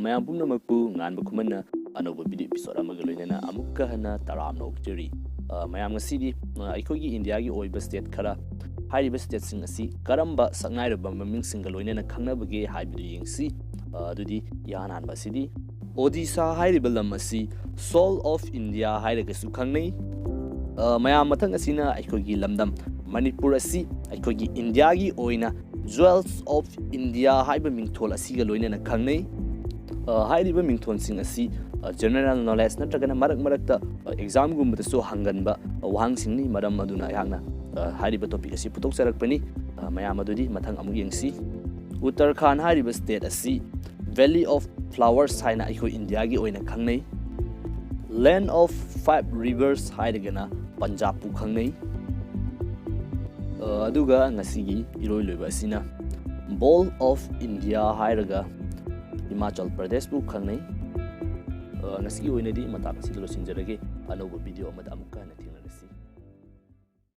mayam punamakpu nganba khumana anova video episode amaga loinena amukka hana taramna okjari mayam ngasidi aikogi India gi oiba state khara hairiba state sing asi karamba sangairaba maming singa loinena khangnabage haibidu yengsi adudi yanan basidi Odisha hairiba lam asi soul of India hairaga su khangnei mayam mathang asina aikogi lamdam Manipur asi aikogi India gi oina Jewels of India haiba mingthol asiga loinena khangnei hairiba mingthon sing asi general knowledge natragana marak exam gumba so hanganba wahang singni maram maduna yangna hairiba topic asi putok sarakpani mayam adudi mathang amu yengsi Uttarakhand hairiba state asi Valley of Flowers haina aiko India gi oina khangnei Land of Five Rivers hairagana Punjab pu khangnei aduga ngasigi iroi loiba asina Bowl of India hairaga Himachal Pradesh pu khangnei ngasigi oinadi matak asi lo sinjarage anoba video amada amukka